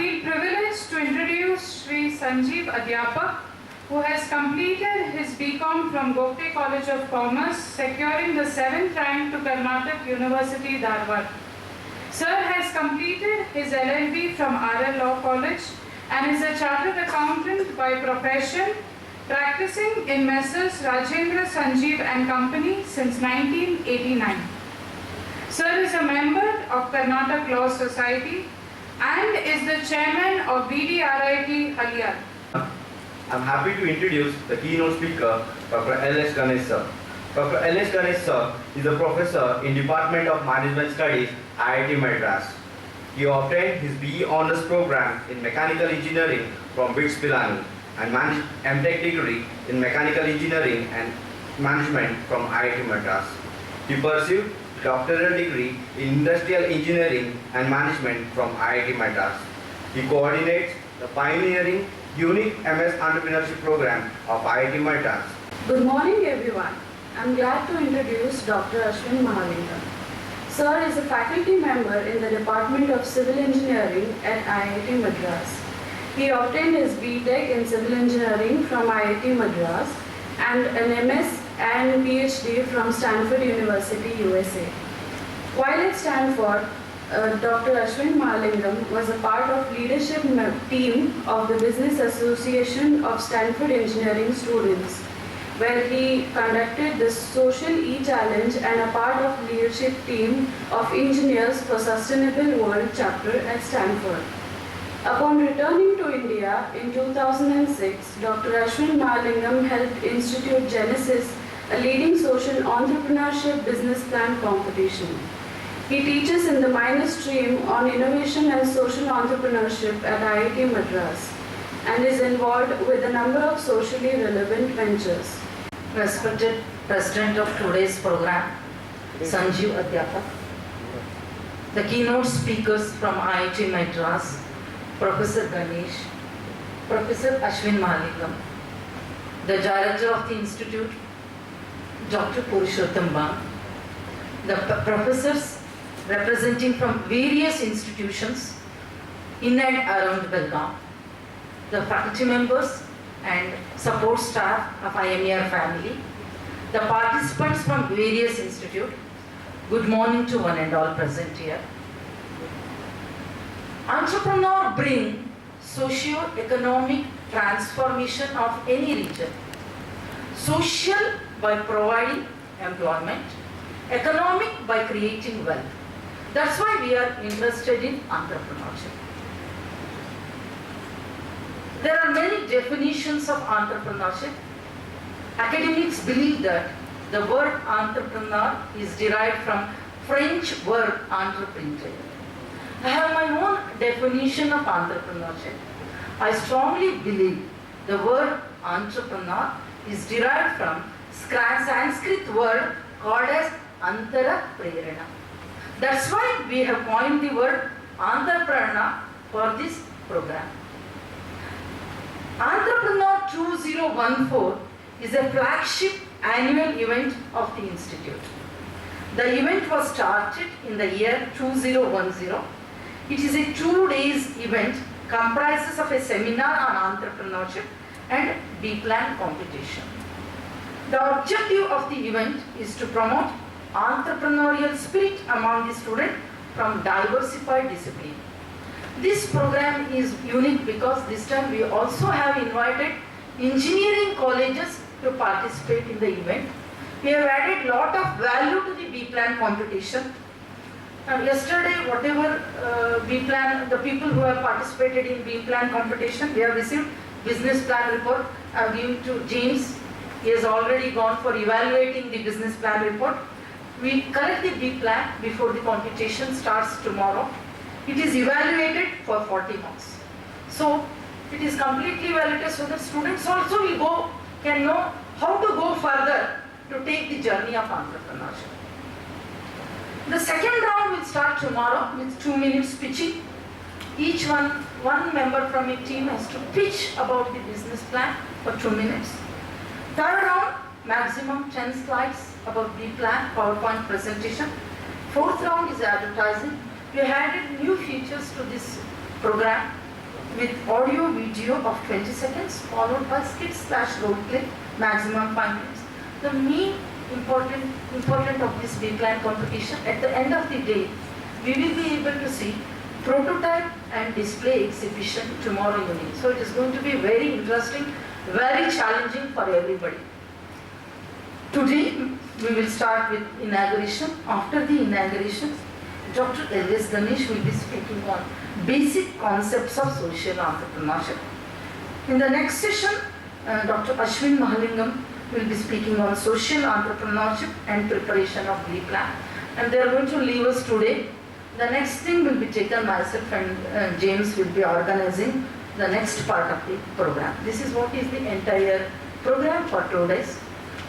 feel privileged to introduce Sri Sanjeev Adhyapak, who has completed his BCom from Gokte College of Commerce, securing the 7th rank to Karnataka University, Dharwad. Sir has completed his LLB from RL Law College and is a chartered accountant by profession, practicing in Messrs. Rajendra Sanjeev and Company since 1989. Sir is a member of Karnataka Law Society and is the chairman of BDRIT Haliyar. I'm happy to introduce the keynote speaker, Dr. L.S. Ganesh sir. Dr. L.S. Ganesh sir is a professor in Department of Management Studies, IIT Madras. He obtained his BE Honours program in Mechanical Engineering from BITS Pilani and MTech degree in Mechanical Engineering and Management from IIT Madras. He pursued doctoral degree in Industrial Engineering and Management from IIT Madras. He coordinates the pioneering unique MS Entrepreneurship Program of IIT Madras. Good morning everyone. I'm glad to introduce Dr. Ashwin Mahalingam. Sir is a faculty member in the Department of Civil Engineering at IIT Madras. He obtained his BTech in Civil Engineering from IIT Madras and an MS and PhD from Stanford University, USA. While at Stanford, Dr. Ashwin Mahalingam was a part of leadership team of the Business Association of Stanford Engineering Students, where he conducted the Social E-Challenge and a part of leadership team of Engineers for Sustainable World chapter at Stanford. Upon returning to India in 2006, Dr. Ashwin Mahalingam helped Institute Genesis, a leading social entrepreneurship business plan competition. He teaches in the minor stream on innovation and social entrepreneurship at IIT Madras and is involved with a number of socially relevant ventures. Respected President of today's program, Sanjeev Adhyapak, the keynote speakers from IIT Madras, Professor Ganesh, Professor Ashwin Mahalingam, the Director of the Institute, Dr. Purushottam Bam, the professors representing from various institutions in and around Belgaum, the faculty members and support staff of IMER family, the participants from various institutes, good morning to one and all present here. Entrepreneurs bring socio-economic transformation of any region. Social by providing employment, economic by creating wealth. That's why we are interested in entrepreneurship. There are many definitions of entrepreneurship. Academics believe that the word entrepreneur is derived from French word entreprendre. I have my own definition of entrepreneurship. I strongly believe the word entrepreneur is derived from Sanskrit word called as Antara Prerana. That's why we have coined the word entrepreneur for this program. Entrepreneur 2014 is a flagship annual event of the Institute. The event was started in the year 2010. It is a 2-day event comprises of a seminar on entrepreneurship and B-Plan competition. The objective of the event is to promote entrepreneurial spirit among the students from diversified disciplines. This program is unique because this time we also have invited engineering colleges to participate in the event. We have added lot of value to the B-Plan competition. Yesterday, whatever B-Plan, the people who have participated in B-Plan competition, they have received business plan report. I have given to James. He has already gone for evaluating the business plan report. We collect the B-Plan before the competition starts tomorrow. It is evaluated for 40 months. So it is completely evaluated so that students also can know how to go further to take the journey of entrepreneurship. The second round will start tomorrow with 2 minutes pitching. Each one member from a team has to pitch about the business plan for 2 minutes. Third round, maximum 10 slides about the plan, PowerPoint presentation. Fourth round is advertising. We added new features to this program. with audio video of 20 seconds followed by skit/role play, maximum 5 minutes. The main important of this B-plan competition, at the end of the day, we will be able to see prototype and display exhibition tomorrow evening. So it is going to be very interesting, very challenging for everybody. Today we will start with inauguration. After the inauguration, Dr. L.S. Ganesh will be speaking on basic concepts of social entrepreneurship. In the next session, Dr. Ashwin Mahalingam will be speaking on social entrepreneurship and preparation of B-plan. And they are going to leave us today. The next thing will be taken myself and James will be organizing the next part of the program. This is what is the entire program for 2 days.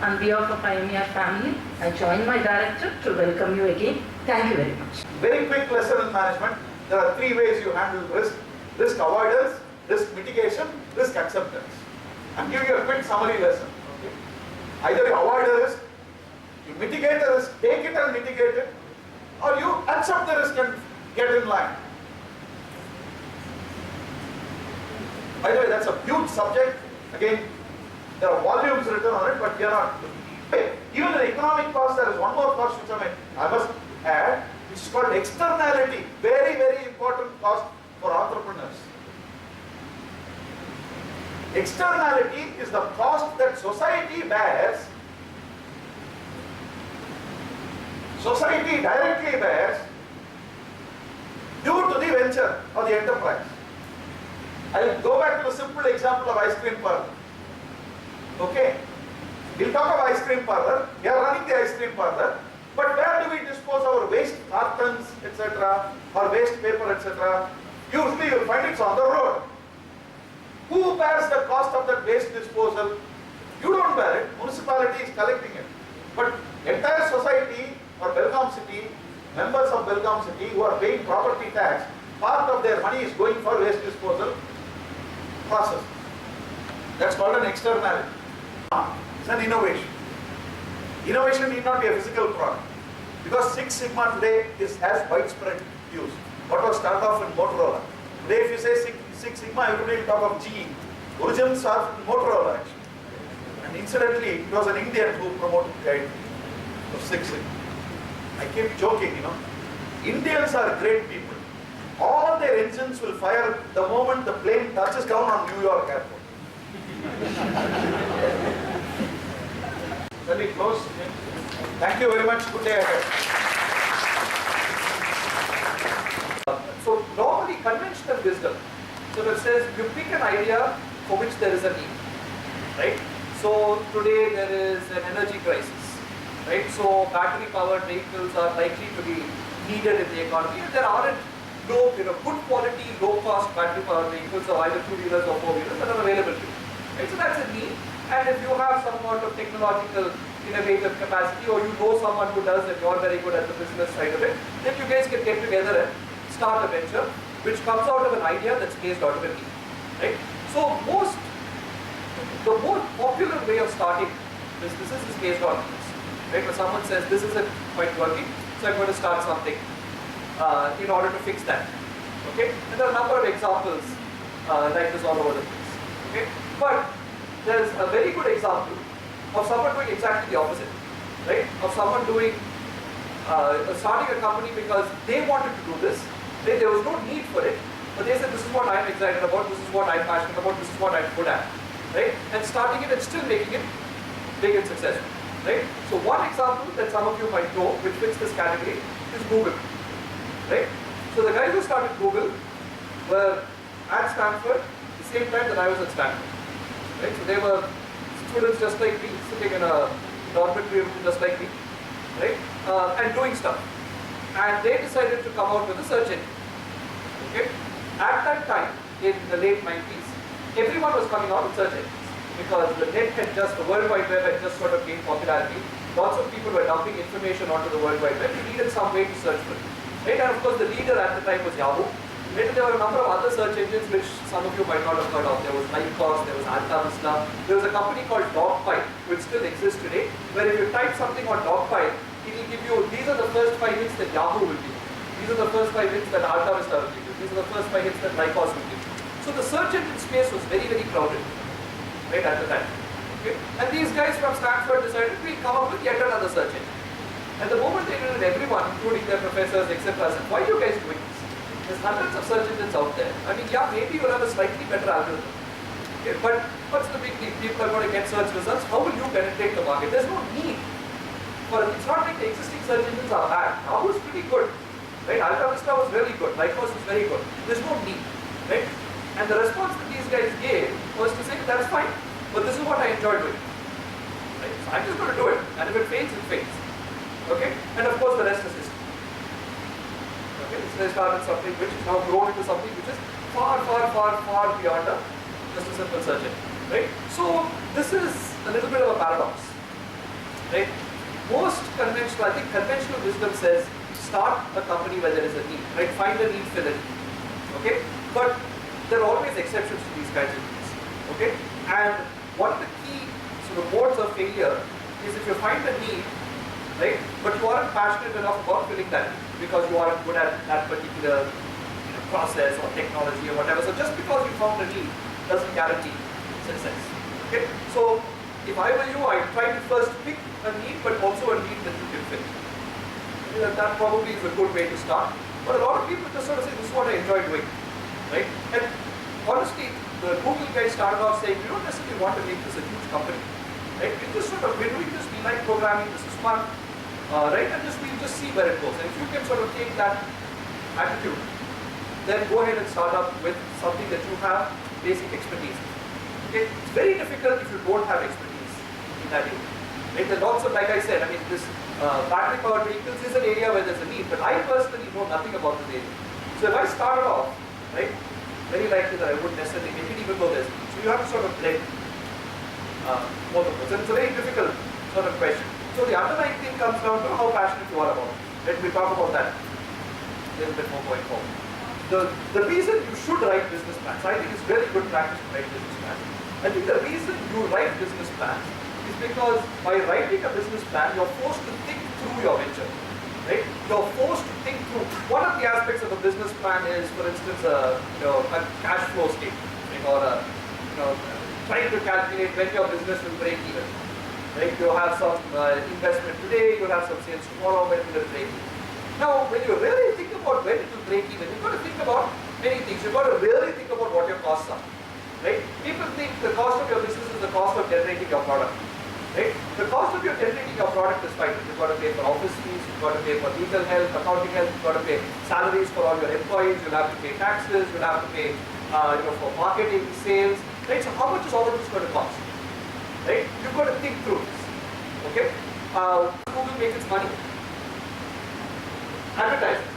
On behalf of Pioneer family, I join my director to welcome you again. Thank you very much. Very quick lesson in management. There are 3 ways you handle risk. Risk avoidance, risk mitigation, risk acceptance. I'm giving you a quick summary lesson. Okay? Either you avoid the risk, you mitigate the risk, take it and mitigate it, or you accept the risk and get in line. By the way, that's a huge subject. Again, there are volumes written on it, but we are not. Even in economic cost, there is one more cost which I must add, which is called externality. Very, very important cost for entrepreneurs. Externality is the cost that society bears. Society directly bears due to the venture or the enterprise. I will go back to the simple example of ice cream parlor. Okay, we'll talk of ice cream parlor. We are running the ice cream parlor, but where do we dispose our waste cartons, etc., or waste paper, etc.? Usually you'll find it's on the road. Who bears the cost of that waste disposal? You don't bear it. Municipality is collecting it. But entire society or Belgaum city, members of Belgaum city who are paying property tax, part of their money is going for waste disposal process. That's called an externality. It's an innovation. Innovation need not be a physical product, because Six Sigma today has widespread use. What was started off in Motorola. Today if you say Six Sigma, everybody will talk of GE. Origins are Motorola actually. And incidentally, it was an Indian who promoted the idea of Six Sigma. I keep joking, you know. Indians are great people. All their engines will fire the moment the plane touches down on New York airport. Shall we close? Thank you very much. Good day ahead. So normally conventional wisdom, so it says you pick an idea for which there is a need, right? So today there is an energy crisis, right? So battery powered vehicles are likely to be needed in the economy, and there aren't good quality, low cost battery powered vehicles of either 2-wheelers or 4-wheelers that are available to you. Right? So that's a need, and if you have some sort of technological innovative capacity, or you know someone who does and you're very good at the business side of it, then you guys can get together and start a venture which comes out of an idea that's based out of a need. Right? So the more popular way of starting businesses is based on this. Right? When someone says this isn't quite working, so I'm going to start something in order to fix that. Okay? And there are a number of examples like this all over the place. Okay? But there's a very good example of someone doing exactly the opposite, right? Of someone doing, starting a company because they wanted to do this. There was no need for it, but they said, this is what I'm excited about, this is what I'm passionate about, this is what I'm good at, right? And starting it and still making it big and successful, right? So one example that some of you might know, which fits this category, is Google, right? So the guys who started Google were at Stanford at the same time that I was at Stanford. Right? So they were students just like me, sitting in a dormitory room just like me, right? And doing stuff. And they decided to come out with a search engine. Okay? At that time, in the late 90s, everyone was coming out with search engines because the net had the World Wide Web had just sort of gained popularity. Lots of people were dumping information onto the World Wide Web. You needed some way to search for it. Right? And of course, the leader at the time was Yahoo. Later, there were a number of other search engines which some of you might not have heard of. There was Lycos, there was Alta Vista. There was a company called Dogpile, which still exists today, where if you type something on Dogpile, it will give you, these are the first 5 hits that Yahoo will give you. These are the first 5 hits that Alta Vista will give you. These are the first 5 hits that Lycos will give you. So the search engine space was very, very crowded, right, at the time. Okay? And these guys from Stanford decided we come up with yet another search engine. And the moment they did it, everyone, including their professors, etc., said, why are you guys doing this? There's hundreds of search engines out there. I mean, yeah, maybe you'll have a slightly better algorithm. Okay, but what's the big deal? People are going to get search results. How will you penetrate the market? There's no need for it. It's not like the existing search engines are bad. Yahoo is pretty good. Right? Alta Vista was really good. Lycos was very good. There's no need. Right? And the response that these guys gave was to say, that's fine, but this is what I enjoy doing. Right? So I'm just going to do it. And if it fails, it fails. Okay? And of course the rest is history. Okay? So they started something which is now grown into something which is far, far, far, far beyond just a simple search engine. Right? So this is a little bit of a paradox. Right? Most conventional, I think conventional wisdom says start a company where there is a need. Right? Find a need, fill it. Okay? But there are always exceptions to these kinds of needs. Okay? And one of the key sort of modes of failure is if you find a need, right, but you aren't passionate enough about filling that need because you aren't good at that particular process or technology or whatever. So just because you found a need doesn't guarantee success. Okay? So if I were you, I'd try to first pick a need, but also a need that you can fill. That probably is a good way to start. But a lot of people just sort of say, this is what I enjoy doing. Right? And honestly, the Google guys started off saying, we don't necessarily want to make this a huge company. Right? We just sort of, we're doing this, we like programming, this is fun. Right? And we'll just see where it goes. And if you can sort of take that attitude, then go ahead and start up with something that you have basic expertise. Okay? It's very difficult if you don't have expertise in that area. Right? There's lots of, like I said, I mean, this battery powered vehicles is an area where there's a need, but I personally know nothing about this area. So if I started off, right, very likely that I wouldn't necessarily make it even though there's a need. So you have to sort of blend both of those. And it's a very difficult sort of question. So the underlying thing comes down to how passionate you are about it. Let me talk about that a little bit more going forward. The reason you should write business plans, I think it's very good practice to write business plans. I think the reason you write business plans is because by writing a business plan, you're forced to think through your venture. Right? You're forced to think through. One of the aspects of a business plan is, for instance, a cash flow statement, or trying to calculate when your business will break even. Right? You'll have some investment today, you'll have some sales tomorrow, when will it break even? Now, when you really think about when it will break even, you've got to think about many things. You've got to really think about what your costs are. Right? People think the cost of your business is the cost of generating your product. Right? The cost of your generating your product is fine. You've got to pay for office fees, you've got to pay for legal help, accounting help, you've got to pay salaries for all your employees, you'll have to pay taxes, you'll have to pay for marketing, sales. Right? So how much is all of this going to cost? Right? You've got to think through this. Okay? Google makes its money. Advertising.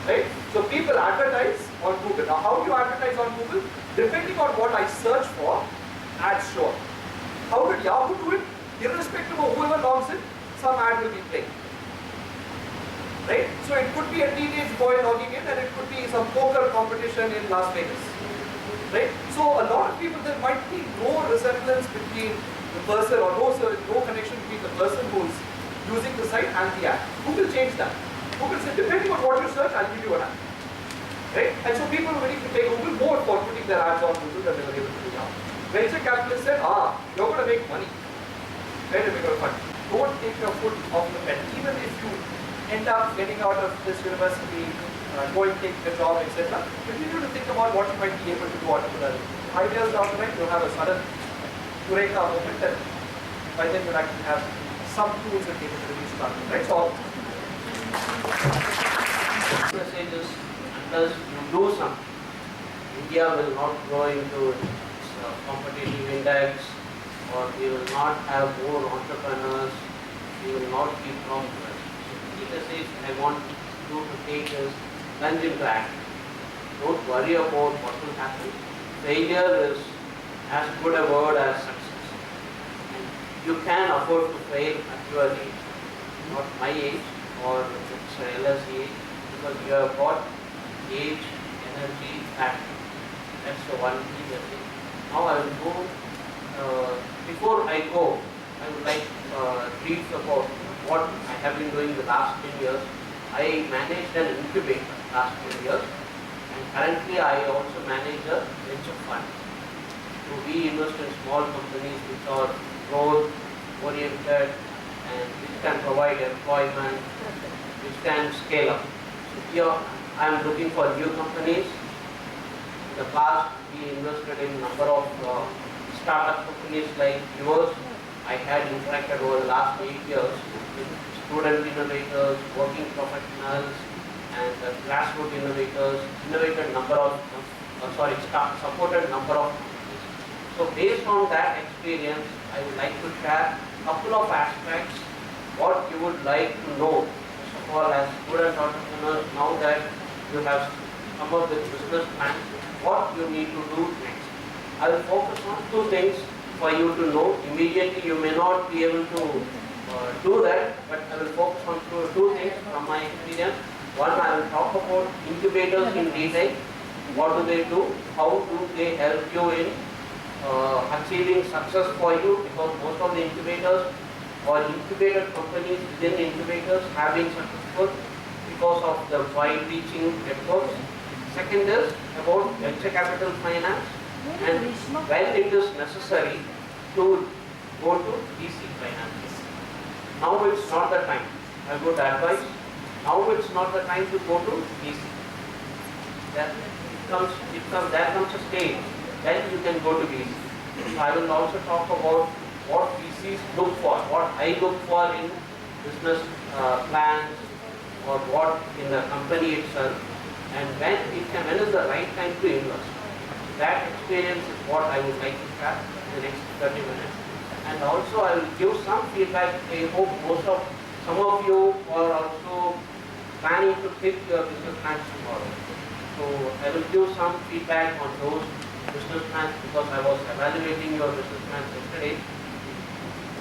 Right? So people advertise on Google. Now how do you advertise on Google? Depending on what I search for, ads show up. How did Yahoo do it? Irrespective of whoever logs in, some ad will be playing. Right? So it could be a teenage boy logging in and it could be some poker competition in Las Vegas. Right? So a lot of people, there might be no resemblance between the person or no connection between the person who's using the site and the ad. Google changed that. Google said, depending on what you search, I'll give you an ad. Right? And so people were willing to pay Google more for putting their ads on Google than they were able to do now. Venture capitalists said, you're going to make money. Very difficult fund. Don't take your foot off the pedal. Even if you end up getting out of this university, going, take the job, etc., continue to think about what you might be able to do entrepreneurially. 5 years down the line, you'll have a sudden eureka moment, and by then you'll actually have some tools and capabilities starting. Right? So, messages, unless you do something, India will not grow into its competitive index, or we will not have more entrepreneurs, we will not keep prosperous. So key message I want you to take is plunge into action. Don't worry about what will happen. Failure is as good a word as success. And you can afford to fail at your age, not my age or it's LS age, because you have got age, energy, passion. That's the one key message. Now I will go, before I go, I would like brief about what I have been doing the last 10 years. I managed an incubator last 10 years, And currently I also manage a venture fund. So we invest in small companies which are growth oriented and which can provide employment, which can scale up. So here I am looking for new companies. In the past we invested in number of startup companies like yours. I had interacted over the last 8 years with student innovators, working professionals, and grassroots innovators, supported number of companies. So based on that experience, I would like to share a couple of aspects what you would like to know. First of all, as student entrepreneurs, now that you have come up with business plans, what you need to do next. I will focus on two things for you to know. Immediately you may not be able to do that, but I will focus on two things from my experience. One, I will talk about incubators in detail. What do they do? How do they help you in achieving success for you? Because most of the incubators or incubated companies within incubators have been successful because of the wide-reaching networks. Second is about venture capital finance, and when it is necessary to go to VC finance. Now it's not the time. I would advise, now it's not the time to go to VC. There comes a stage when you can go to VC. So I will also talk about what VCs look for, what I look for in business plans or what in the company itself, and when is the right time to invest. That experience is what I would like to share in the next 30 minutes. And also I will give some feedback. I hope some of you are also planning to pick your business plans tomorrow. So I will give some feedback on those business plans because I was evaluating your business plans yesterday.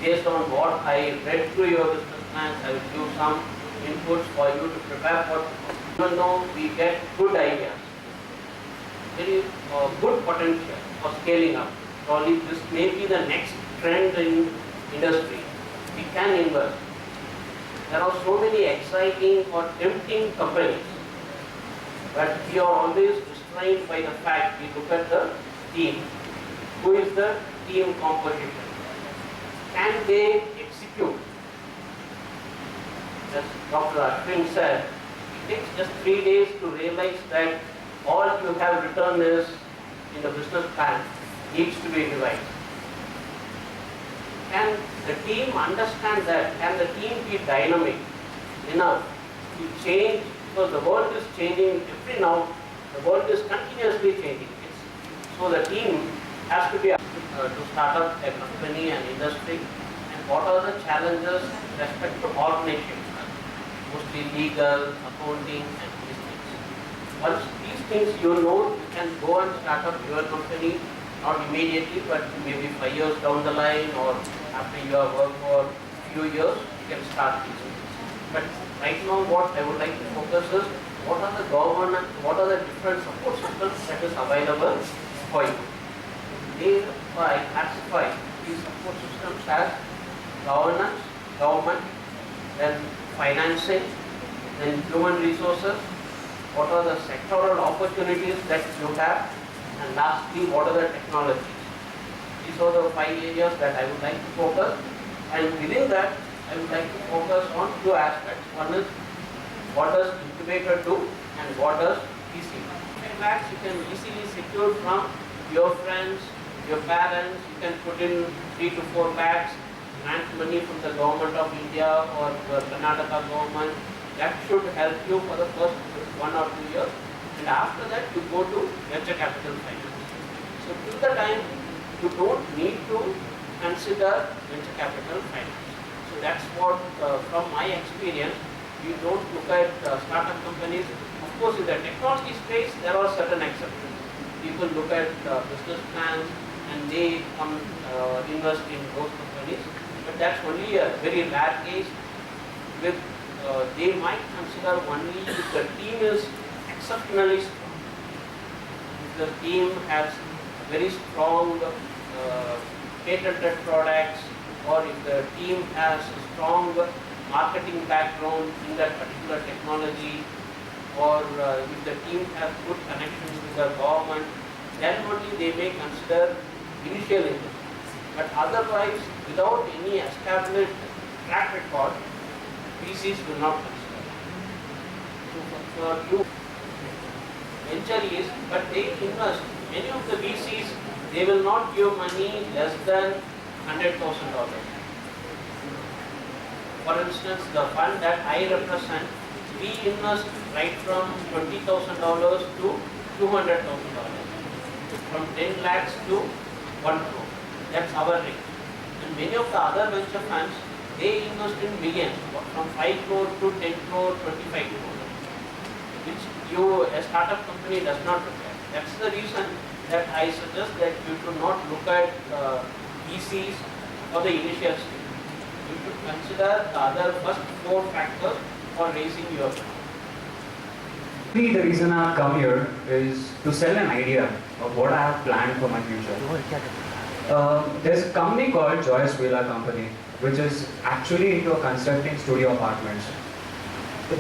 Based on what I read through your business plans, I will give some inputs for you to prepare for. Even though we get good ideas, very good potential for scaling up. Probably this may be the next trend in industry. We can invest. There are so many exciting or tempting companies, but we are always restrained by the fact we look at the team. Who is the team composition? Can they execute? As Dr. Ashwin said, it takes just 3 days to realize that all you have written is in the business plan needs to be revised. Can the team understand that? Can the team be dynamic enough to change? Because the world is changing every now. The world is continuously changing. So the team has to be to start up a company and industry. And what are the challenges with respect to organization? Mostly legal, accounting, and these things. Once these things you know, you can go and start up your company, not immediately, but maybe 5 years down the line, or after you have worked for a few years, you can start these things. But right now, what I would like to focus is, what are the governance, what are the different support systems that is available for you. I classify these support systems as governance, government, then financing, then human resources, what are the sectoral opportunities that you have, and lastly, what are the technologies. These are the 5 areas that I would like to focus, and within that, I would like to focus on 2 aspects. One is, what does incubator do, and what does VC do? 10 lakhs you can easily secure from your friends, your parents. You can put in 3 to 4 lakhs, grant money from the government of India or the Karnataka government. That should help you for the first 1 or 2 years. And after that, you go to venture capital finance. So till the time, you don't need to consider venture capital finance. So that's what, from my experience, you don't look at startup companies. Of course, in the technology space, there are certain exceptions. People look at business plans and they come invest in those companies. But that's only a very rare case. With they might consider only if the team is exceptionally strong. If the team has very strong patented products, or if the team has a strong marketing background in that particular technology, or if the team has good connections with the government, then only they may consider initial income. But otherwise, without any established track record, VCs will not consider. So for you, venture is, but they invest. Many of the VCs, they will not give money less than $100,000. For instance, the fund that I represent, we invest right from $20,000 to $200,000, from 10 lakhs to 1 crore. That's our rate. And many of the other venture funds, they invest in millions, from 5 crore to 10 crore, 25 crore, which a startup company does not look at. That's the reason that I suggest that you should not look at VCs for the initial stage. You should consider the other first 4 factors for raising your fund. The reason I have come here is to sell an idea of what I have planned for my future. There's a company called Joyous Villa Company, which is actually into constructing studio apartments.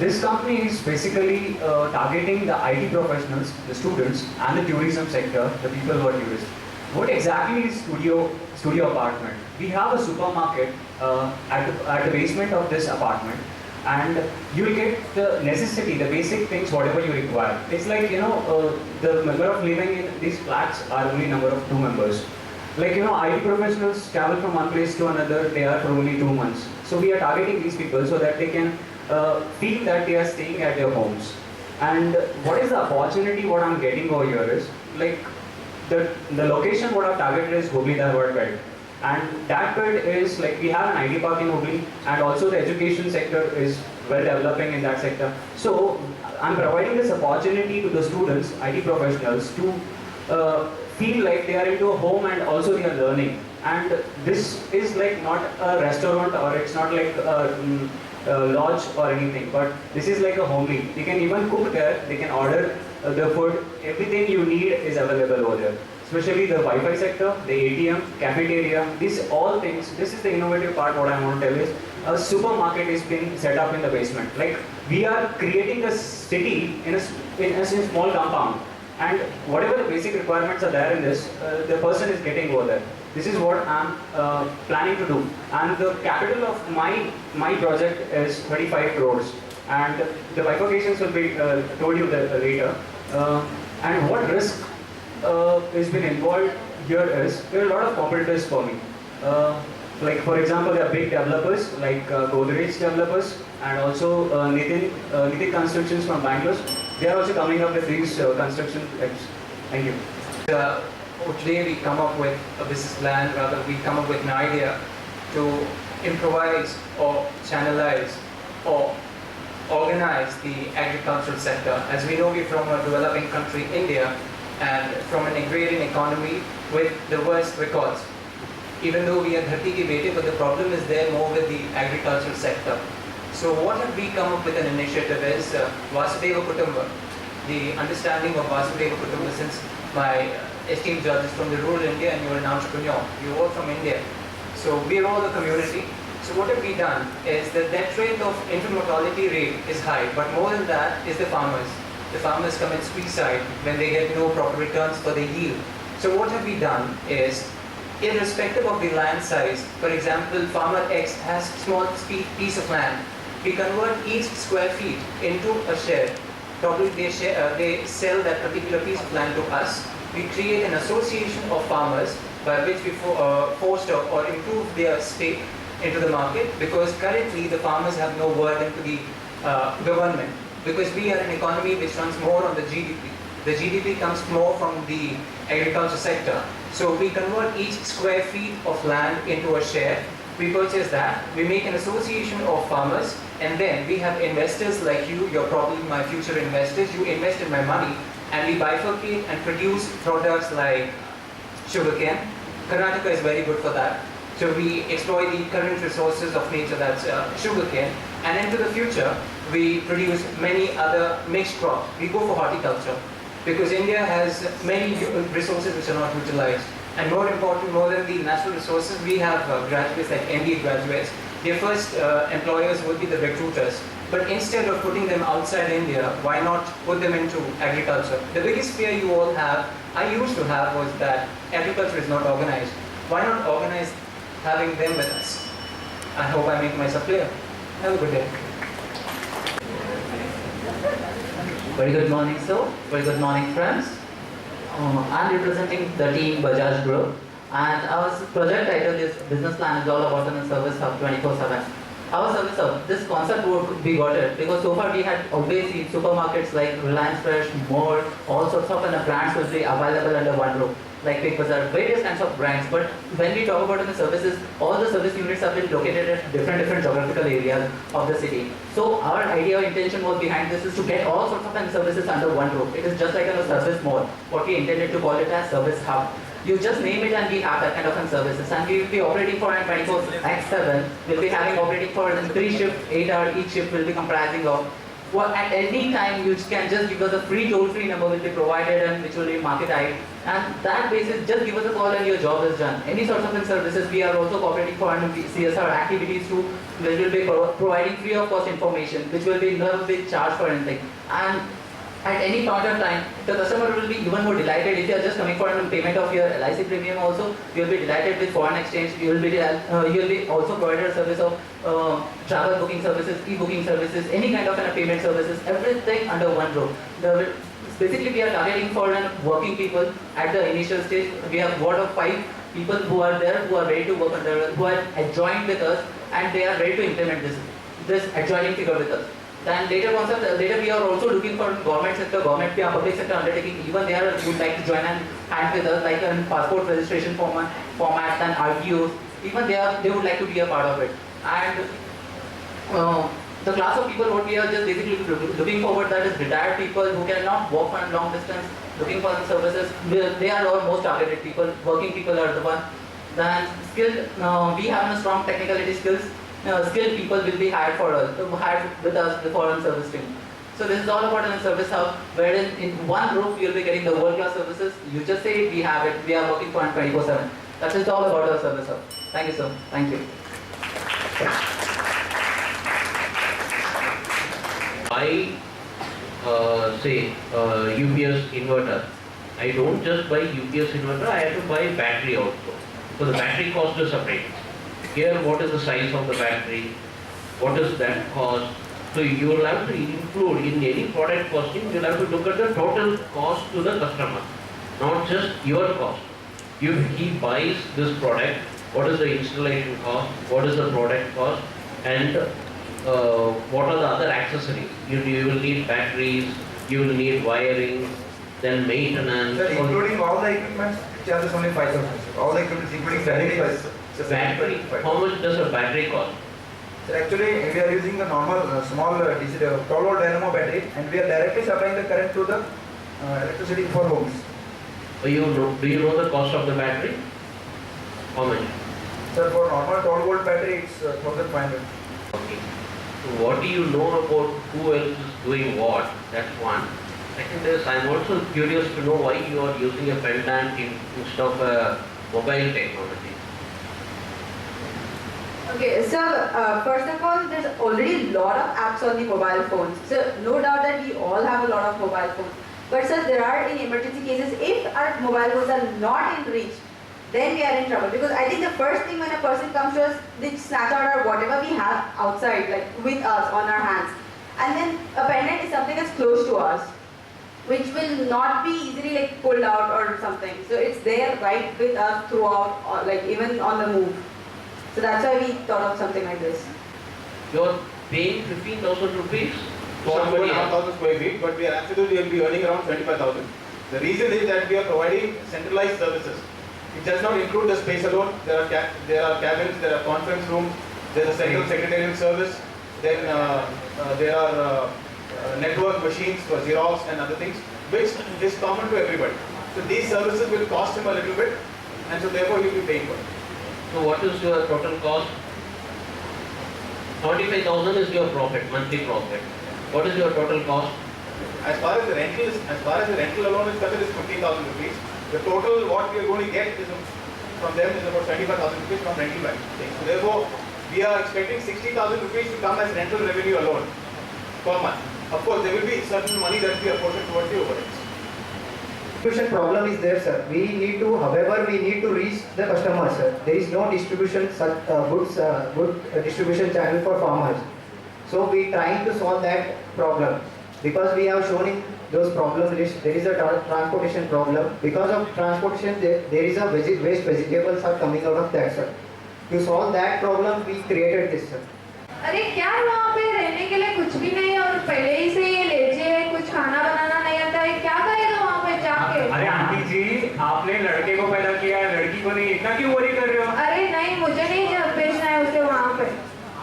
This company is basically targeting the IT professionals, the students, and the tourism sector, the people who are tourists. What exactly is studio apartment? We have a supermarket at the basement of this apartment, and you'll get the necessity, the basic things, whatever you require. It's like, the number of living in these flats are only number of 2 members. Like, IT professionals travel from one place to another, they are for only 2 months. So we are targeting these people so that they can feel that they are staying at their homes. And what is the opportunity, what I'm getting over here is, like, the location what I've targeted is Hubli Dharwad belt. And that belt is like, we have an IT park in Hubli, and also the education sector is well developing in that sector. So I'm providing this opportunity to the students, IT professionals, to feel like they are into a home and also they are learning. And this is like not a restaurant, or it's not like a lodge or anything, but this is like a homely. They can even cook there, they can order the food, everything you need is available over there. Especially the Wi-Fi sector, the ATM, cafeteria, these all things. This is the innovative part what I want to tell is, a supermarket is being set up in the basement. Like, we are creating a city in a small compound. And whatever the basic requirements are there in this, the person is getting over there. This is what I'm planning to do. And the capital of my project is 35 crores. And the bifurcations will be told you later. And what risk has been involved here is, there are a lot of competitors for me. Like, for example, there are big developers like Godrej developers, and also Nitin Constructions from Bangalore. They are also coming up with these construction types. Thank you. Today we come up with a business plan, rather we come up with an idea to improvise or channelize or organize the agricultural sector. As we know, we're from a developing country, India, and from an agrarian economy with the worst records. Even though we are Dharti Ki Beti, but the problem is there more with the agricultural sector. So what have we come up with an initiative is Vasudhaiva Kutumba. The understanding of Vasudhaiva Kutumba, since my esteemed judges from the rural India and you're an entrepreneur, you're all from India. So we're all a community. So what have we done is the death rate of infant mortality rate is high, but more than that is the farmers. The farmers commit suicide when they get no proper returns for the yield. So what have we done is, irrespective of the land size, for example, farmer X has small piece of land. We convert each square feet into a share. Probably they sell that particular piece of land to us. We create an association of farmers by which we foster or improve their stake into the market, because currently the farmers have no word into the government, because we are an economy which runs more on the GDP. The GDP comes more from the agriculture sector. So we convert each square feet of land into a share. We purchase that, we make an association of farmers, and then we have investors like you, you're probably my future investors, you invest in my money, and we bifurcate and produce products like sugarcane. Karnataka is very good for that. So we exploit the current resources of nature, that's sugarcane, and into the future, we produce many other mixed crops. We go for horticulture, because India has many resources which are not utilized. And more important, more than the natural resources, we have graduates like MBA graduates. Their first employers would be the recruiters. But instead of putting them outside India, why not put them into agriculture? The biggest fear you all have, I used to have, was that agriculture is not organized. Why not organize having them with us? I hope I make myself clear. Have a good day. Very good morning, sir. Very good morning, friends. I'm representing the team Bajaj Group, and our project title is Business Plan is all about an service hub 24/7. Our service hub, this concept we got it because so far we had always seen supermarkets like Reliance Fresh, More, all sorts of brands will be available under one roof. Like Big Bazaar, various kinds of brands. But when we talk about the services, all the service units have been located at different geographical areas of the city. So our idea or intention was behind this is to get all sorts of services under one roof. It is just like a service mall. What we intended to call it as service hub. You just name it and we have that kind of services. And we will be operating for 24/7. We'll be having operating for 3 shifts, 8 hours. Each shift will be comprising of. Well, at any time you can just give us a free toll-free number will be provided and which will be marketed, and that basis just give us a call and your job is done. Any sorts of services we are also cooperating for and CSR activities too. We will be providing free of cost information which will be never be charged for anything. And at any point of time, the customer will be even more delighted if you are just coming for a payment of your LIC premium also. You will be delighted with foreign exchange. You will be also provided a service of travel booking services, e-booking services, any kind of payment services, everything under one roof. Basically, we are targeting for working people at the initial stage. We have ward of 5 people who are there, who are ready to work under, who are adjoined with us, and they are ready to implement this adjoining figure with us. Then later we are also looking for government sector, public sector undertaking. Even they would like to join and hand with us, like in passport registration formats and RTOs. Even they would like to be a part of it. And the class of people what we are just basically looking forward, that is retired people who cannot walk for a long distance, looking for the services. They are our most targeted people. Working people are the one. Then skilled, we have a strong technicality skills. Skilled people will be hired with us, the foreign service team. So this is all about a service hub, wherein in one roof you will be getting the world-class services. You just say we have it. We are working for 24/7. That is all about our service hub. Thank you, sir. Thank you. I say UPS inverter. I don't just buy UPS inverter. I have to buy battery also. So the battery cost is separate. Here, what is the size of the battery? What is that cost? So you will have to include in any product costing. You will have to look at the total cost to the customer, not just your cost. If he buys this product, what is the installation cost? What is the product cost? And what are the other accessories? You will need batteries. You will need wiring, then maintenance. Sir, including all the equipment, charges only 5,000. All the equipment, including battery. Battery. How much does a battery cost? So actually, we are using the normal small DC 12-volt dynamo battery, and we are directly supplying the current to the electricity for homes. Do you know the cost of the battery? How much? Sir, for normal 12-volt battery, it's 1,500. Okay. So what do you know about who else is doing what? That's one. Second is, I'm also curious to know why you are using a pendant instead of a mobile technology. Okay, so first of all, there's already a lot of apps on the mobile phones. So no doubt that we all have a lot of mobile phones. But sir, there are in emergency cases, if our mobile phones are not in reach, then we are in trouble. Because I think the first thing when a person comes to us, they snatch out or whatever we have outside, like with us on our hands. And then a pendant is something that's close to us, which will not be easily like pulled out or something. So it's there right with us throughout, or like even on the move. So that's why we thought of something like this. You're paying 15,000 rupees for somebody else. 1,500 square feet, but we are absolutely will be earning around 25,000. The reason is that we are providing centralized services. It does not include the space alone. There are cabins, there are conference rooms, there is a central secretarial service, then there are network machines for Xerox and other things, which is common to everybody. So these services will cost him a little bit, and so therefore he will be paying for it. So what is your total cost? 45,000 is your profit, monthly profit. What is your total cost? As far as the rental alone is concerned, is 15,000 rupees. The total what we are going to get is from them is about 25,000 rupees from rental value. So therefore, we are expecting 60,000 rupees to come as rental revenue alone. per month. Of course, there will be certain money that we apportion towards the overheads. Distribution problem is there, sir. We need to, however, we need to reach the customer, sir. There is no distribution good distribution channel for farmers. So we trying to solve that problem because we have shown in those problem list there is a transportation problem. Because of transportation, there is a waste vegetables are coming out of that, sir. To solve that problem, we created this, sir. अरे क्या वहाँ पे रहने के लिए कुछ भी नहीं और पहले ही से ये लेजे है, कुछ खाना बनाना नहीं आता है, क्या करेगा वहाँ पे जाके? अरे आंटी जी, आपने लड़के को पैदा किया है, लड़की को नहीं, इतना क्यों वरी कर रहे हो? अरे नहीं, मुझे नहीं भेजना है उसे वहाँ पे।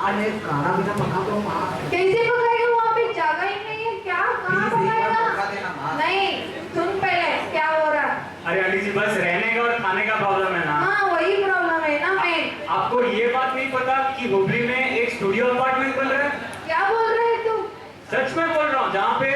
अरे खाना पीना पका दो माँ। कैसे पकाएगा वहाँ पे? जगह ही नहीं है, क्या कहाँ पकाएगा? नहीं, सुन पहले क्या हो रहा है? अरे आंटी जी, बस रहने का और खाने का प्रॉब्लम है ना? हाँ, वही प्रॉब्लम है ना मेन। आपको ये बात नहीं पता कि हुबली में एक स्टूडियो अपार्टमेंट बन रहा है? क्या बोल रहे हैं तुम? सच में बोल रहा हूँ, जहाँ पे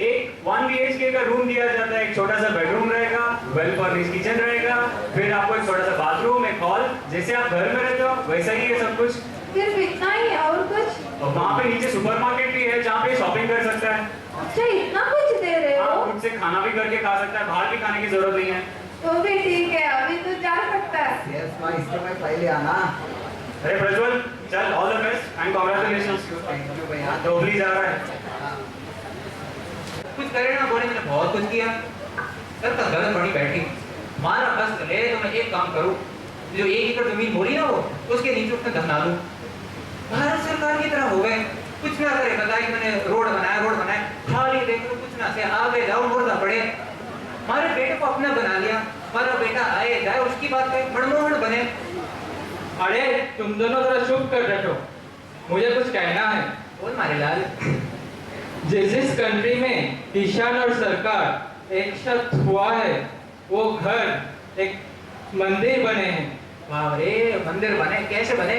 एक 1 BHK का रूम दिया जाता है, एक छोटा सा बेडरूम रहेगा, वेल फर्निश्ड किचन रहेगा, फिर आपको एक छोटा सा बाथरूम, एक हॉल, जैसे आप घर में रहते हो वैसा ही है सब कुछ। सिर्फ इतना ही और कुछ? और वहाँ पे नीचे सुपरमार्केट भी है जहाँ पे शॉपिंग कर सकता है। अच्छा, इतना कुछ दे रहे हो? आप खुद से खाना भी करके खा सकता है, बाहर भी खाने की जरूरत नहीं है। तो भी ठीक है, अभी तो जा सकता है। यस माँ, इसके मैं पहले आना। अरे प्रज्वल, चल all the best and congratulations. Thank you भैया। तो हुबली जा रहा है। कुछ करे ना बोले, मैंने बहुत कुछ किया, सर का गलत बड़ी बैठी मारा बस ले तो मैं एक काम करूं, जो 1 एकड़ जमीन बोली ना वो उसके नीचे उसने धसना दूं। भारत सरकार की तरह हो गए, कुछ ना करे, बताया कि मैंने रोड बनाया, खाली देख लो कुछ ना से आगे जाओ मुर्दा पड़े। हमारे बेटे को अपना बना लिया, हमारा बेटा आए जाए उसकी बात पे मनमोहन बने। अरे तुम दोनों जरा चुप कर बैठो, मुझे कुछ कहना है। बोल मारे लाल। जिस कंट्री में किसान और सरकार एक साथ हुआ है, वो घर एक मंदिर बने हैं। वाह रे, मंदिर बने, कैसे बने?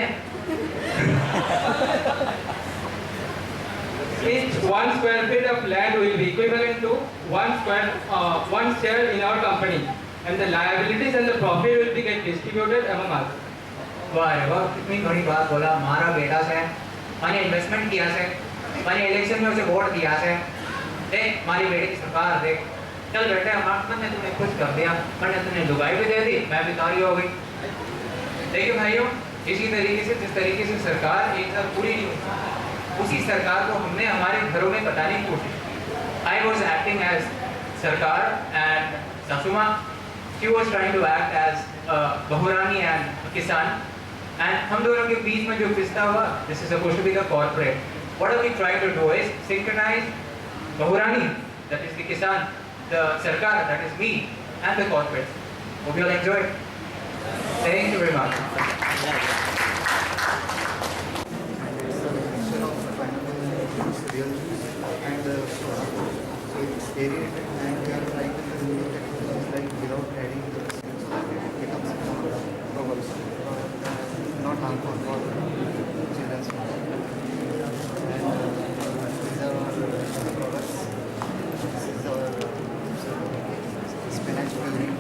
Each 1 square feet of land will be equivalent to 1 share in our company, and the liabilities and the profit will be get distributed among us. वाह रे वाह, कितनी बड़ी बात बोला। हमारा बेटा से मैंने इन्वेस्टमेंट किया से, मैंने इलेक्शन में उसे वोट दिया से, देख हमारी बेटे की सरकार देख, चल बेटे मैंने तुम्हें खुश कर दिया, मैंने तुम्हें दुबई भी दे दी, मैं भी तारी हो गई। देखिए भाइयों, इसी तरीके से जिस तरीके से सरकार एक साथ पूरी नहीं होती, उसी सरकार को हमने हमारे घरों में बताने की कोशिश की। I was acting as sarkar and sasuma, she was trying to act as bahurani and kisan, and हम दोनों के बीच में जो रिश्ता हुआ, this is supposed to be the corporate. What are we trying to do is synchronize Bahurani, that is the Kisan, the Sarkar, that is me, and the corporates. Hope you all enjoy it. Thank you very much. And so it's aerated and we are trying to do technologies like without adding the sense so that it becomes not harmful for children's mouth. And these are our products. This is our spinach puree.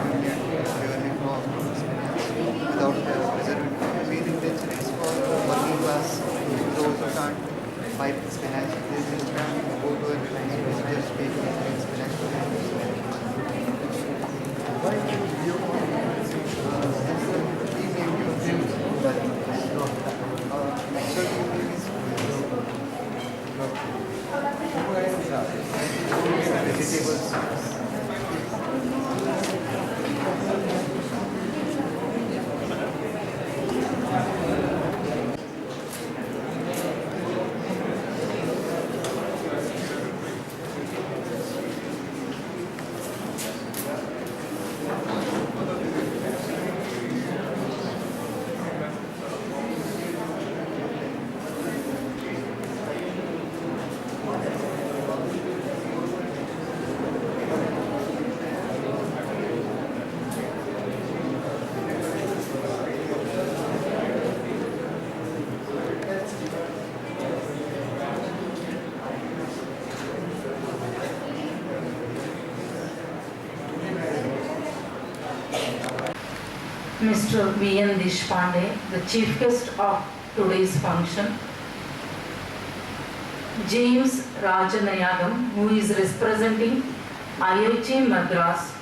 We can purely from spinach without preservative. The main intention is for working class, those who can't buy spinach. They will go to a Chinese place, just pay for spinach puree. Vegetables. Mr. V.N. Deshpande, the chief guest of today's function. James Rajanayagam, who is representing IIT Madras,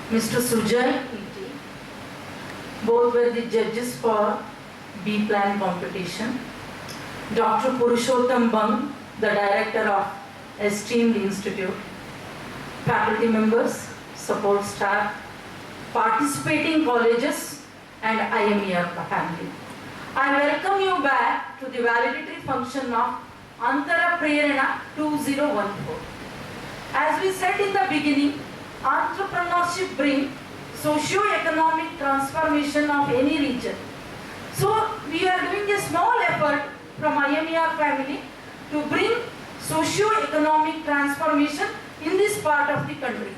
Mr. Sujay E.T. Both were the judges for B-Plan competition. Dr. Purushottam Bang, the director of esteemed institute, faculty members, support staff, participating colleges, and IMER family. I welcome you back to the validatory function of Antara Prerana 2014. As we said in the beginning, entrepreneurship brings socio-economic transformation of any region. So we are doing a small effort from IMER family to bring socio-economic transformation in this part of the country.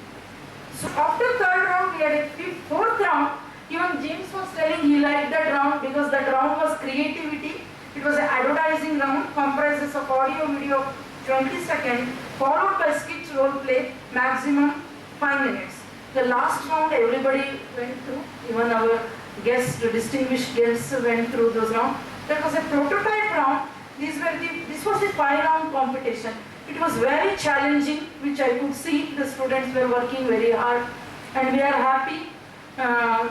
So after third round, we had a fourth round. Even James was telling he liked that round because that round was creativity. It was an advertising round, comprises of audio video of 20 seconds, followed by skit role play, maximum 5 minutes. The last round everybody went through, even our guests, distinguished guests went through those rounds. That was a prototype round. This was the 5-round competition. It was very challenging, which I could see the students were working very hard, and we are happy.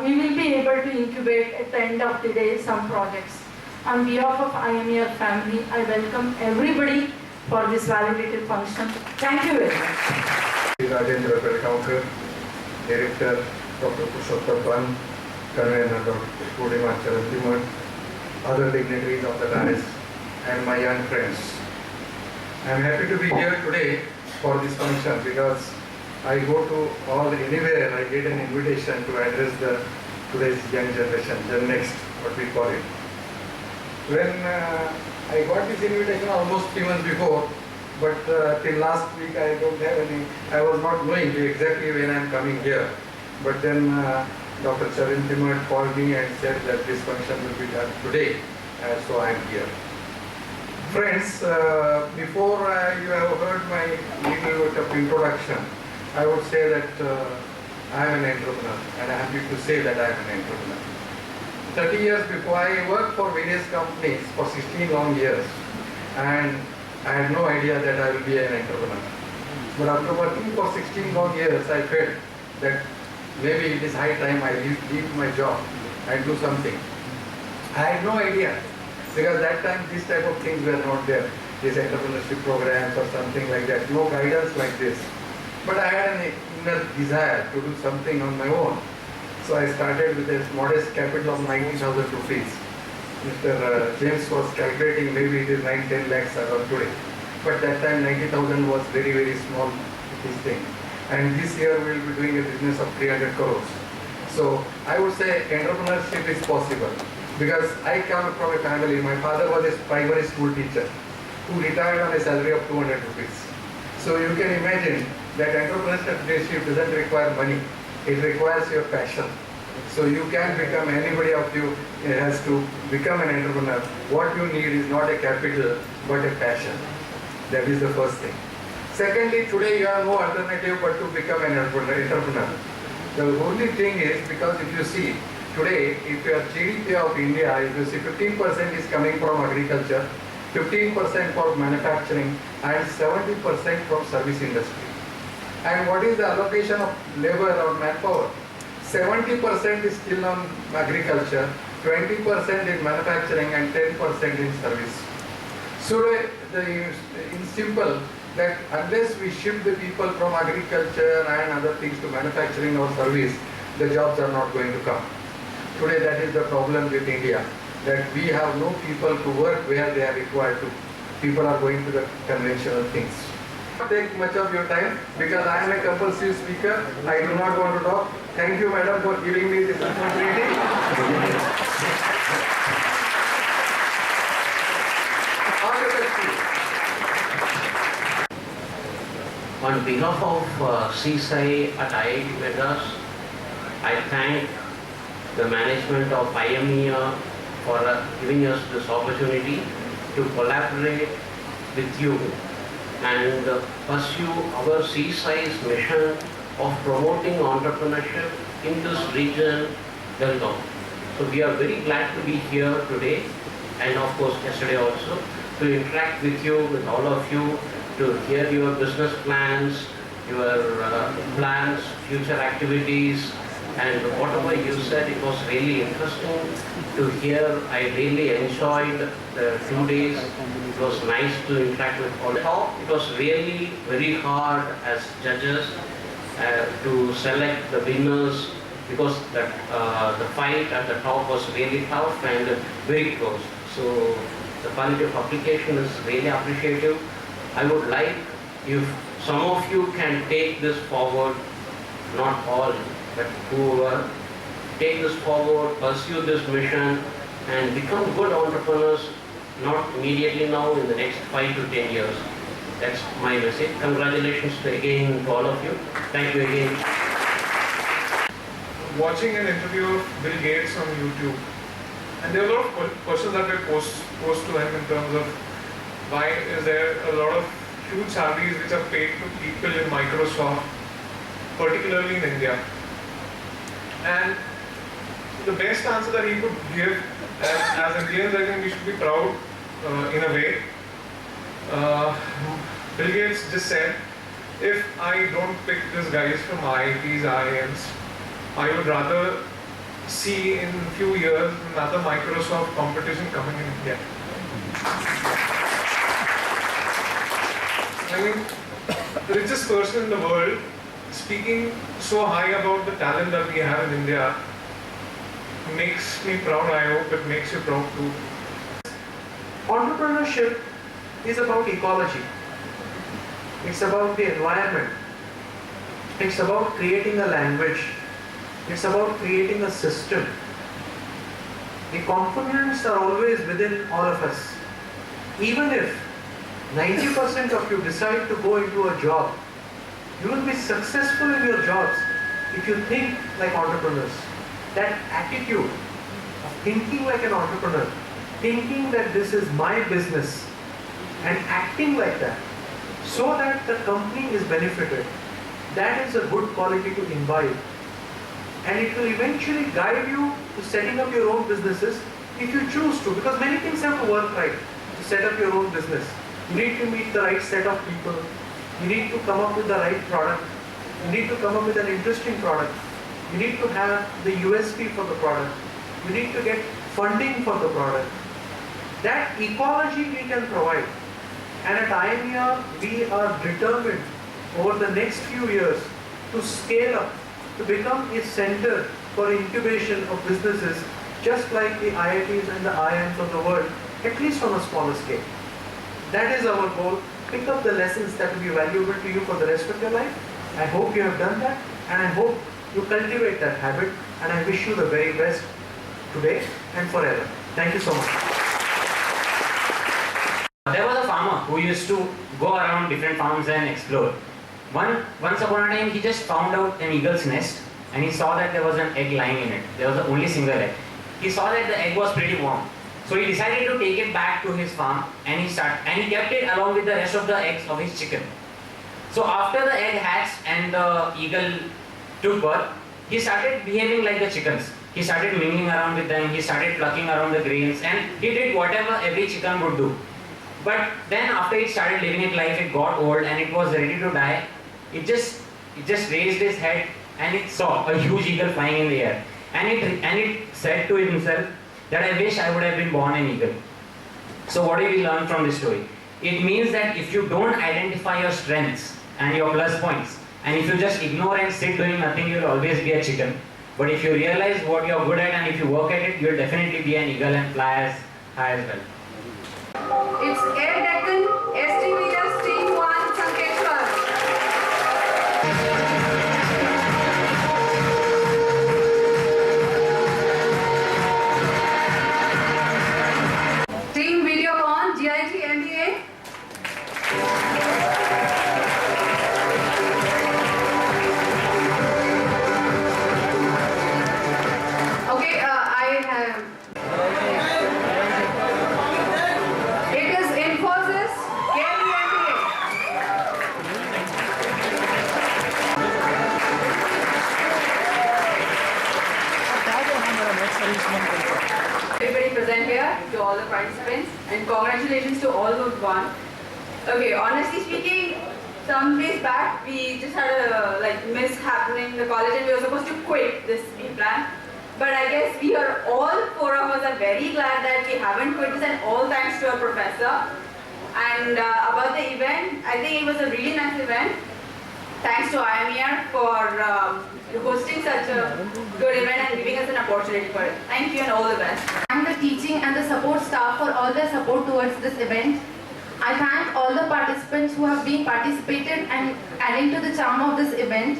We will be able to incubate at the end of the day some projects. On behalf of IMER family, I welcome everybody for this validated function. Thank you very much. Rajendra Pelgaonkar, Director Dr. Purushottam Bang, Convener Dr. Purnima Charantiman, other dignitaries of the dais, and my young friends. I am happy to be here today for this function because I go to anywhere I get an invitation to address today's young generation, Gen Next, what we call it. When I got this invitation almost 3 months before, but till last week I was not knowing exactly when I am coming here. But then Dr. Charantiman called me and said that this function will be done today, so I am here. Friends, before you have heard my little bit of introduction, I would say that I am an entrepreneur, and I am happy to say that I am an entrepreneur. 30 years before, I worked for various companies for 16 long years, and I had no idea that I will be an entrepreneur. But after working for 16 long years, I felt that maybe it is high time I leave my job and do something. I had no idea, because that time these type of things were not there, these entrepreneurship programs or something like that, no guidance like this. But I had an inner desire to do something on my own. So I started with a modest capital of 90,000 rupees. Mr. James was calculating maybe it is 9-10 lakhs as of today. But that time 90,000 was very, very small thing. And this year we will be doing a business of 300 crores. So I would say entrepreneurship is possible. Because I come from a family, my father was a primary school teacher who retired on a salary of 200 rupees. So you can imagine that entrepreneurship doesn't require money, it requires your passion. So you can become, anybody of you has to become an entrepreneur. What you need is not a capital, but a passion. That is the first thing. Secondly, today you have no alternative but to become an entrepreneur. The only thing is, because if you see, today, if your GDP of India, if you see 15% is coming from agriculture, 15% from manufacturing, and 70% from service industry. And what is the allocation of labor or manpower? 70% is still on agriculture, 20% in manufacturing, and 10% in service. So, in simple, that unless we shift the people from agriculture and other things to manufacturing or service, the jobs are not going to come. Today that is the problem with India, that we have no people to work where they are required to. People are going to the conventional things. Not take much of your time because I am a compulsive speaker. I do not want to talk. Thank you, madam, for giving me this opportunity. All the best to you. On behalf of CSI at IIT Madras, I thank the management of IMER for giving us this opportunity to collaborate with you and pursue our CSI's mission of promoting entrepreneurship in this region, Belgaum. So we are very glad to be here today and of course yesterday also. to interact with you, with all of you, to hear your business plans, your plans, future activities, and whatever you said, it was really interesting to hear. I really enjoyed the 2 days. It was nice to interact with all. It was really very hard as judges to select the winners, because the fight at the top was really tough and very close. So the quality of application is really appreciative. I would like if some of you can take this forward, not all, but whoever, take this forward, pursue this mission, and become good entrepreneurs, not immediately now, in the next 5 to 10 years. That's my message. Congratulations again to all of you. Thank you again. Watching an interview of Bill Gates on YouTube, and there are a lot of questions that were posed to him in terms of why is there a lot of huge salaries which are paid to people in Microsoft, particularly in India. And the best answer that he could give, as Indians, I think we should be proud in a way. Bill Gates just said, if I don't pick these guys from IITs, IIMs, I would rather see in a few years another Microsoft competition coming in India. I mean, the richest person in the world speaking so high about the talent that we have in India makes me proud. I hope it makes you proud too. Entrepreneurship is about ecology. It's about the environment. It's about creating a language. It's about creating a system. The components are always within all of us. Even if 90% of you decide to go into a job, you will be successful in your jobs if you think like entrepreneurs. That attitude of thinking like an entrepreneur, thinking that this is my business and acting like that so that the company is benefited, that is a good quality to imbibe. And it will eventually guide you to setting up your own businesses if you choose to, because many things have to work right to set up your own business. You need to meet the right set of people. You need to come up with the right product. You need to come up with an interesting product. You need to have the USP for the product. You need to get funding for the product. That ecology we can provide. And at IMEA, we are determined over the next few years to scale up, to become a center for incubation of businesses, just like the IITs and the IIMs of the world, at least on a smaller scale. That is our goal. Pick up the lessons that will be valuable to you for the rest of your life. I hope you have done that, and I hope you cultivate that habit, and I wish you the very best today and forever. Thank you so much. There was a farmer who used to go around different farms and explore. Once upon a time, he just found out an eagle's nest, and he saw that there was an egg lying in it. There was the only single egg. He saw that the egg was pretty warm. So he decided to take it back to his farm, and he kept it along with the rest of the eggs of his chicken. So after the egg hatched and the eagle took birth, he started behaving like the chickens. He started mingling around with them, he started plucking around the grains, and he did whatever every chicken would do. But then after it started living its life, it got old and it was ready to die. It just raised its head and it saw a huge eagle flying in the air. And it said to himself that I wish I would have been born an eagle. So what do we learn from this story? It means that if you don't identify your strengths and your plus points, and if you just ignore and sit doing nothing, you'll always be a chicken. But if you realize what you're good at and if you work at it, you'll definitely be an eagle and fly as high as well. It's Air Deccan, STVS Team 1, Sankeshwar. Team Videocon, GIT MBA. Okay, I have. It is Infosys, KV MBA. Everybody present here. time to all the participants and congratulations to all who won. Okay, honestly speaking, some days back we just had a miss happening in the college and we were supposed to quit this plan. But I guess we are all four of us are very glad that we haven't quit this, and all thanks to our professor. And about the event, I think it was a really nice event. Thanks to IMER for hosting such a good event and giving us an opportunity for it. Thank you and all the best. Thank the teaching and the support staff for all their support towards this event. I thank all the participants who have been participated and adding to the charm of this event.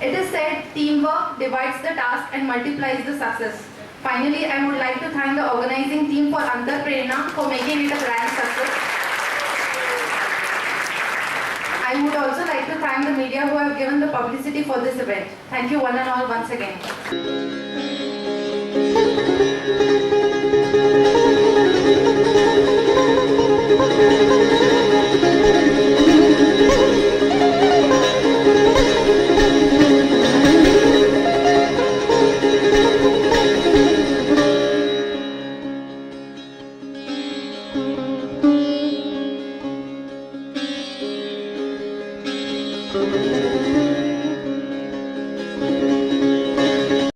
It is said, teamwork divides the task and multiplies the success. Finally, I would like to thank the organizing team for Antar Prerna for making it a grand success. I would also like to thank the media who have given the publicity for this event. Thank you one and all once again. Thank you.